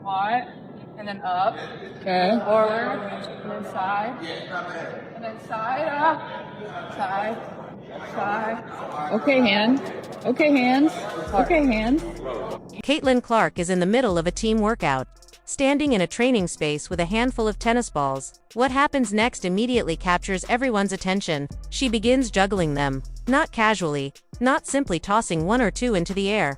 Squat, and then up, Okay. forward, and then side, and then side, up, side, side. Okay, hand. Okay, hands. Okay, hands. Caitlin Clark is in the middle of a team workout, standing in a training space with a handful of tennis balls. What happens next immediately captures everyone's attention. She begins juggling them, not casually, not simply tossing one or two into the air,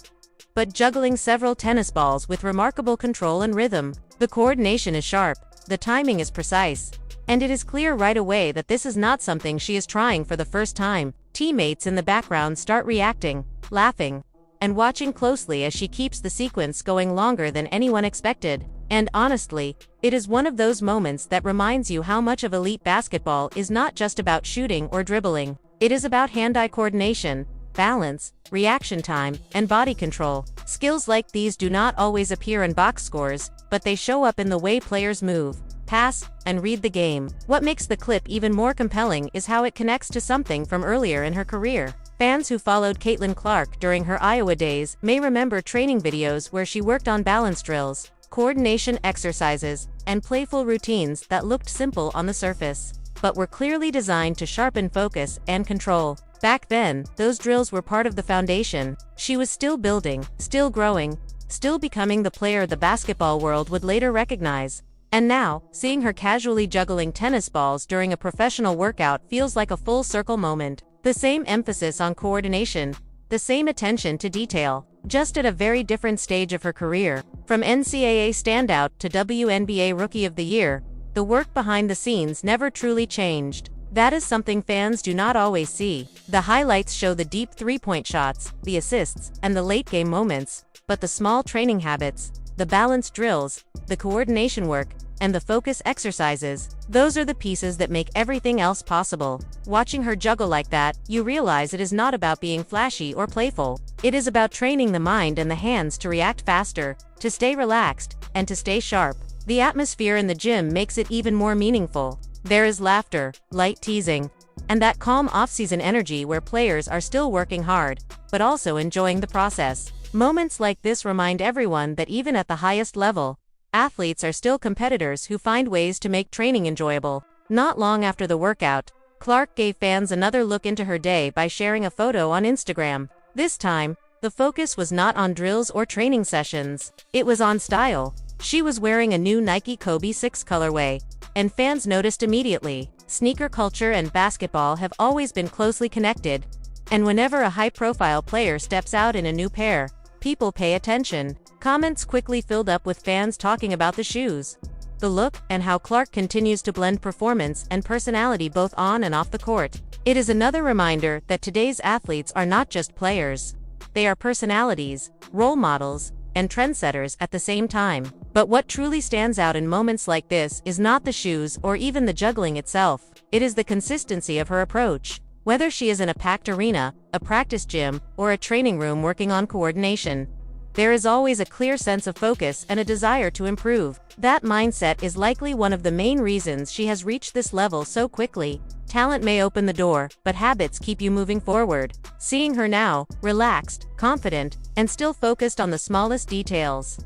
but juggling several tennis balls with remarkable control and rhythm. The coordination is sharp, the timing is precise, and it is clear right away that this is not something she is trying for the first time. Teammates in the background start reacting, laughing, and watching closely as she keeps the sequence going longer than anyone expected. And honestly, it is one of those moments that reminds you how much of elite basketball is not just about shooting or dribbling. It is about hand-eye coordination, balance, reaction time, and body control. Skills like these do not always appear in box scores, but they show up in the way players move, pass, and read the game. What makes the clip even more compelling is how it connects to something from earlier in her career. Fans who followed Caitlin Clark during her Iowa days may remember training videos where she worked on balance drills, coordination exercises, and playful routines that looked simple on the surface, but were clearly designed to sharpen focus and control. Back then, those drills were part of the foundation. She was still building, still growing, still becoming the player the basketball world would later recognize. And now, seeing her casually juggling tennis balls during a professional workout feels like a full circle moment. The same emphasis on coordination, the same attention to detail, just at a very different stage of her career. From NCAA standout to WNBA Rookie of the Year, the work behind the scenes never truly changed. That is something fans do not always see. The highlights show the deep three-point shots, the assists, and the late-game moments, but the small training habits, the balanced drills, the coordination work, and the focus exercises, those are the pieces that make everything else possible. Watching her juggle like that, you realize it is not about being flashy or playful. It is about training the mind and the hands to react faster, to stay relaxed, and to stay sharp. The atmosphere in the gym makes it even more meaningful. There is laughter, light teasing, and that calm off-season energy where players are still working hard, but also enjoying the process. Moments like this remind everyone that even at the highest level, athletes are still competitors who find ways to make training enjoyable. Not long after the workout, Clark gave fans another look into her day by sharing a photo on Instagram. This time, the focus was not on drills or training sessions. It was on style. She was wearing a new Nike Kobe 6 colorway, and fans noticed immediately. Sneaker culture and basketball have always been closely connected, and whenever a high-profile player steps out in a new pair, people pay attention. Comments quickly filled up with fans talking about the shoes, the look, and how Clark continues to blend performance and personality both on and off the court. It is another reminder that today's athletes are not just players. They are personalities, role models, and trendsetters at the same time. But what truly stands out in moments like this is not the shoes or even the juggling itself. It is the consistency of her approach. Whether she is in a packed arena, a practice gym, or a training room working on coordination, there is always a clear sense of focus and a desire to improve. That mindset is likely one of the main reasons she has reached this level so quickly. Talent may open the door, but habits keep you moving forward. Seeing her now, relaxed, confident, and still focused on the smallest details,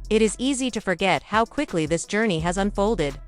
it is easy to forget how quickly this journey has unfolded.